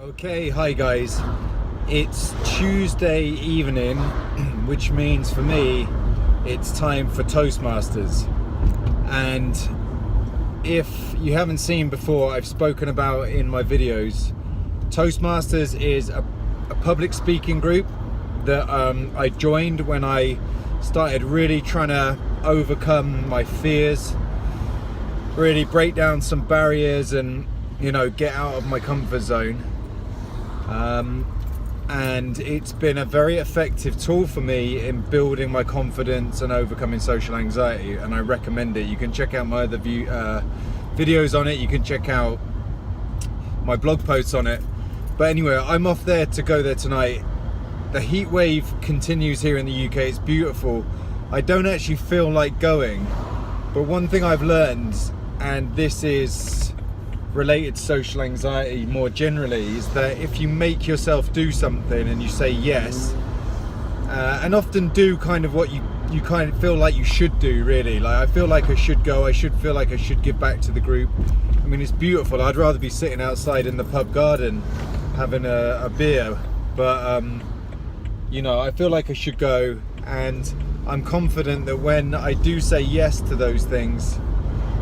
Okay, hi guys. It's Tuesday evening, which means for me it's time for Toastmasters. And if you haven't seen before, I've spoken about in my videos, Toastmasters is a public speaking group that I joined when I started really trying to overcome my fears, really break down some barriers and, you know, get out of my comfort zone. And it's been a very effective tool for me in building my confidence and overcoming social anxiety, and I recommend it. You can check out my other videos on it, you can check out my blog posts on it. But anyway, I'm off there to go there tonight. The heat wave continues here in the UK, it's beautiful. I don't actually feel like going, but one thing I've learned, and this is related to social anxiety more generally, is that if you make yourself do something and you say yes, and often do kind of what you kind of feel like you should do, really. Like, I feel like I should go, I should feel like I should give back to the group. I mean, it's beautiful. I'd rather be sitting outside in the pub garden having a beer, but you know, I feel like I should go, and I'm confident that when I do say yes to those things,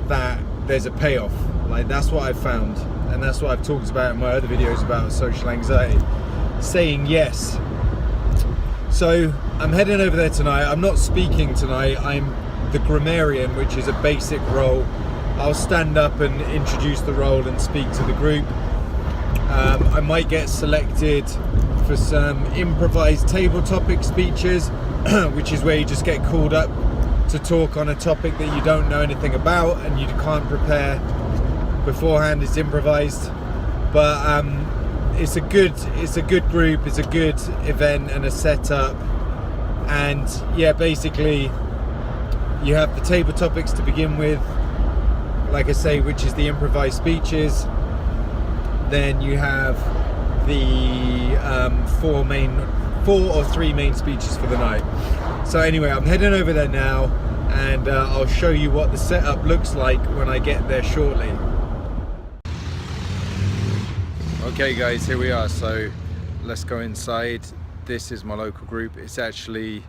that there's a payoff. Like, that's what I've found, and that's what I've talked about in my other videos about social anxiety, saying yes. So I'm heading over there tonight. I'm not speaking tonight, I'm the grammarian, which is a basic role. I'll stand up and introduce the role and speak to the group. I might get selected for some improvised table topic speeches, which is where you just get called up to talk on a topic that you don't know anything about and you can't prepare beforehand. It's improvised, but it's a good group, it's a good event and a setup. And yeah, basically you have the table topics to begin with, like I say, which is the improvised speeches. Then you have the four or three main speeches for the night. So anyway, I'm heading over there now, and I'll show you what the setup looks like when I get there shortly. Okay guys, here we are, so let's go inside. This is my local group. It's actually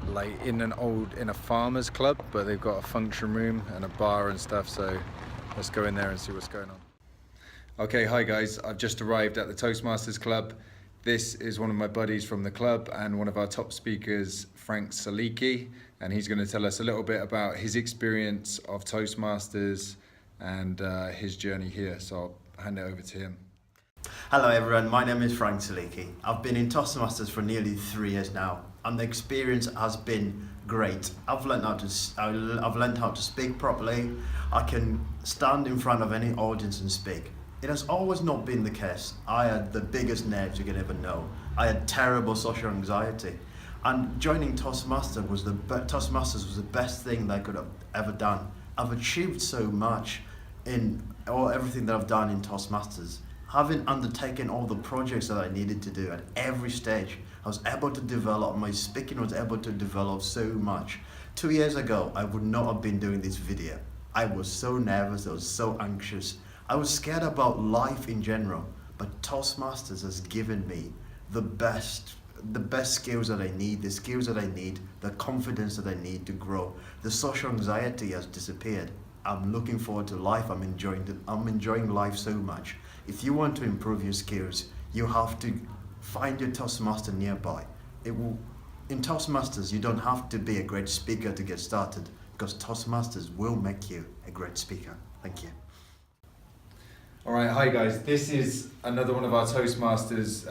like in a farmer's club, but they've got a function room and a bar and stuff, so let's go in there and see what's going on. Okay, hi guys, I've just arrived at the Toastmasters Club. This is one of my buddies from the club and one of our top speakers, Frank Saliki, and he's going to tell us a little bit about his experience of Toastmasters and his journey here. So I'll hand it over to him. Hello everyone, my name is Frank Saliki. I've been in Toastmasters for nearly 3 years now, and the experience has been great. I've learned how to speak properly. I can stand in front of any audience and speak. It has always not been the case. I had the biggest nerves you could ever know. I had terrible social anxiety, and joining Toastmasters was the best thing that I could have ever done. I've achieved so much in everything that I've done in Toastmasters. Having undertaken all the projects that I needed to do at every stage, I was able to develop, my speaking was able to develop so much. 2 years ago, I would not have been doing this video. I was so nervous, I was so anxious. I was scared about life in general, but Toastmasters has given me the best skills that I need, the confidence that I need to grow. The social anxiety has disappeared. I'm looking forward to life. I'm enjoying life so much. If you want to improve your skills, you have to find your Toastmaster nearby. In Toastmasters, you don't have to be a great speaker to get started, because Toastmasters will make you a great speaker. Thank you. All right, hi guys. This is another one of our Toastmasters,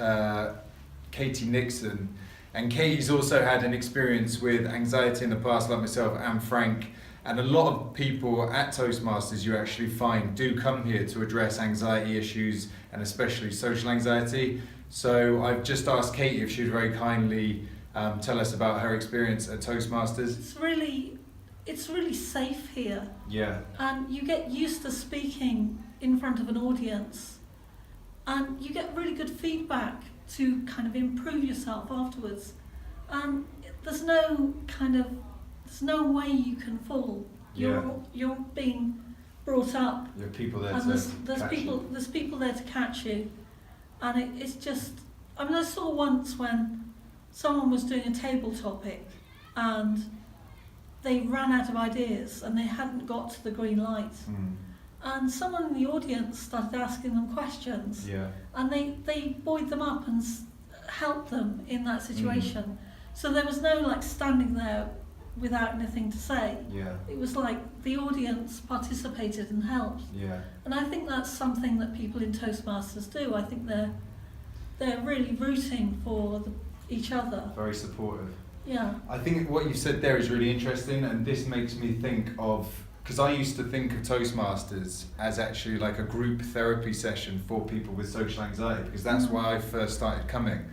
Katie Nixon. And Katie's also had an experience with anxiety in the past, like myself and Frank. And a lot of people at Toastmasters you actually find do come here to address anxiety issues, and especially social anxiety. So I've just asked Katie if she'd very kindly tell us about her experience at Toastmasters. It's really safe here. Yeah. And you get used to speaking in front of an audience, and you get really good feedback to kind of improve yourself afterwards. And there's no way you can fall. You're being brought up. There are people there and to there's catch people you. There's people there to catch you. And it's just, I mean, I saw once when someone was doing a table topic and they ran out of ideas and they hadn't got to the green light. And someone in the audience started asking them questions. Yeah. And they buoyed them up and helped them in that situation. So there was no like standing there without anything to say. Yeah. It was like the audience participated and helped. Yeah. And I think that's something that people in Toastmasters do. I think they're really rooting for each other. Very supportive. Yeah. I think what you said there is really interesting, and this makes me think of, because I used to think of Toastmasters as actually like a group therapy session for people with social anxiety, because that's why I first started coming.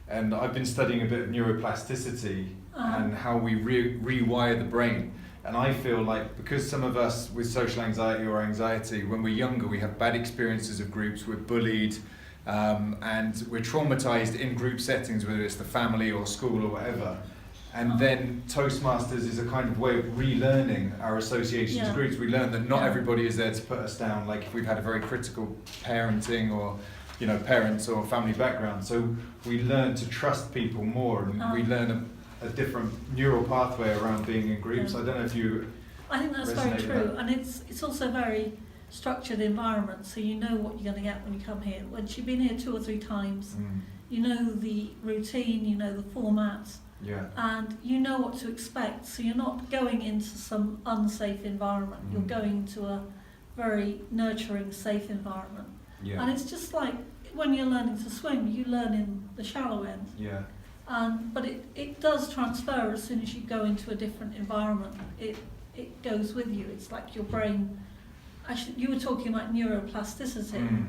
And I've been studying a bit of neuroplasticity and how we rewire the brain. And I feel like because some of us with social anxiety or anxiety, when we're younger, we have bad experiences of groups, we're bullied, and we're traumatized in group settings, whether it's the family or school or whatever. And then Toastmasters is a kind of way of relearning our associations to groups. We learn that not everybody is there to put us down, like if we've had a very critical parenting or parents or family background. So we learn to trust people more, and we learn a different neural pathway around being in groups. I don't know if you I think that's very true. And it's also very structured environment, so you know what you're going to get when you come here. Once you've been here 2 or 3 times, you know the routine, you know the format, and you know what to expect. So you're not going into some unsafe environment. You're going to a very nurturing, safe environment. And it's just like when you're learning to swim, you learn in the shallow end. But it does transfer as soon as you go into a different environment. It goes with you. It's like your brain. Actually, you were talking about neuroplasticity.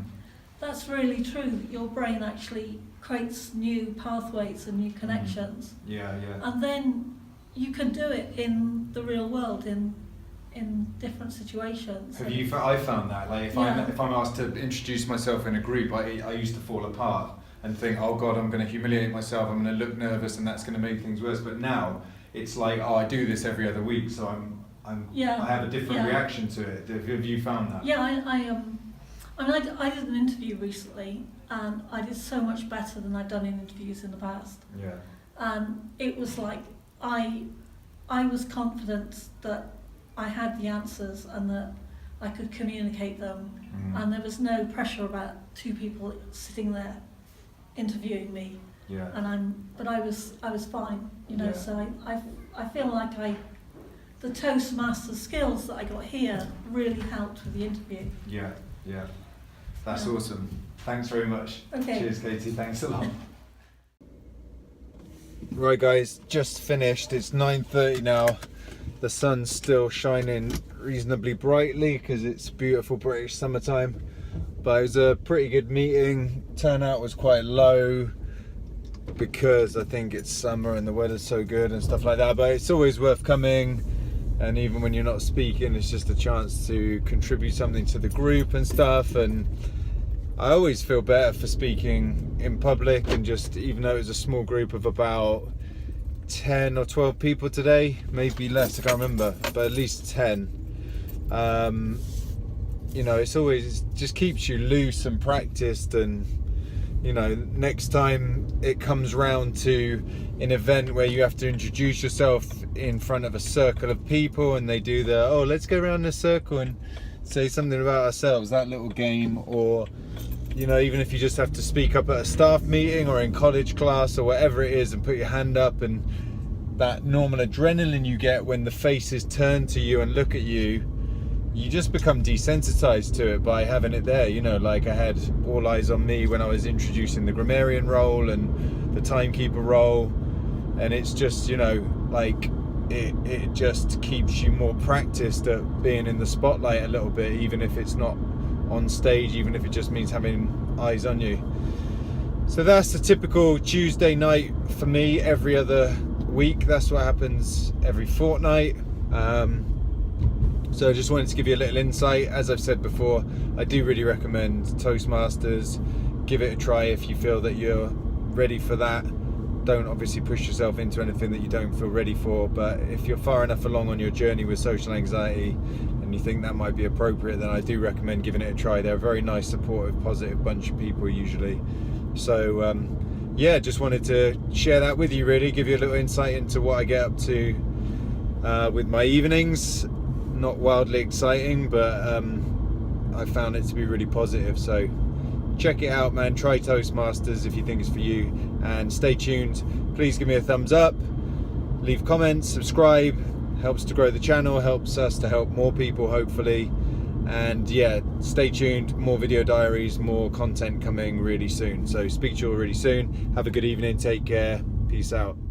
That's really true. That your brain actually creates new pathways and new connections. And then you can do it in the real world in different situations. Have you? I found that like if I'm asked to introduce myself in a group, I used to fall apart and think, oh God, I'm going to humiliate myself. I'm going to look nervous, and that's going to make things worse. But now it's like, oh, I do this every other week, so I have a different reaction to it. Have you found that? Yeah, I did an interview recently, and I did so much better than I'd done in interviews in the past. And it was like I was confident that I had the answers and that I could communicate them, and there was no pressure about 2 people sitting there interviewing me. But I was fine, So I feel like the Toastmasters skills that I got here really helped with the interview. That's awesome. Thanks very much. Okay. Cheers, Katie. Thanks a lot. Right, guys, just finished. It's 9:30 now. The sun's still shining reasonably brightly because it's beautiful British summertime. But it was a pretty good meeting. Turnout was quite low because I think it's summer and the weather's so good and stuff like that. But it's always worth coming. And even when you're not speaking, it's just a chance to contribute something to the group and stuff. And I always feel better for speaking in public, and just even though it was a small group of about 10 or 12 people today, maybe less, I can't remember, but at least 10. It's always just keeps you loose and practiced, and next time it comes round to an event where you have to introduce yourself in front of a circle of people, and they do let's go around in a circle and say something about ourselves, that little game. Or even if you just have to speak up at a staff meeting or in college class or whatever it is, and put your hand up, and that normal adrenaline you get when the faces turn to you and look at you, you just become desensitized to it by having it there. Like I had all eyes on me when I was introducing the grammarian role and the timekeeper role, and it's just it just keeps you more practiced at being in the spotlight a little bit, even if it's not on stage, even if it just means having eyes on you. So that's the typical Tuesday night for me every other week. That's what happens every fortnight. So I just wanted to give you a little insight. As I've said before, I do really recommend Toastmasters. Give it a try if you feel that you're ready for that. Don't obviously push yourself into anything that you don't feel ready for, but if you're far enough along on your journey with social anxiety and and you think that might be appropriate, then I do recommend giving it a try. They're a very nice, supportive, positive bunch of people usually. So yeah, just wanted to share that with you, really, give you a little insight into what I get up to with my evenings. Not wildly exciting, but I found it to be really positive. So check it out, man. Try Toastmasters if you think it's for you, and stay tuned. Please give me a thumbs up, leave comments, subscribe. Helps to grow the channel, helps us to help more people, hopefully. And yeah, stay tuned. More video diaries, more content coming really soon. So speak to you all really soon. Have a good evening. Take care. Peace out.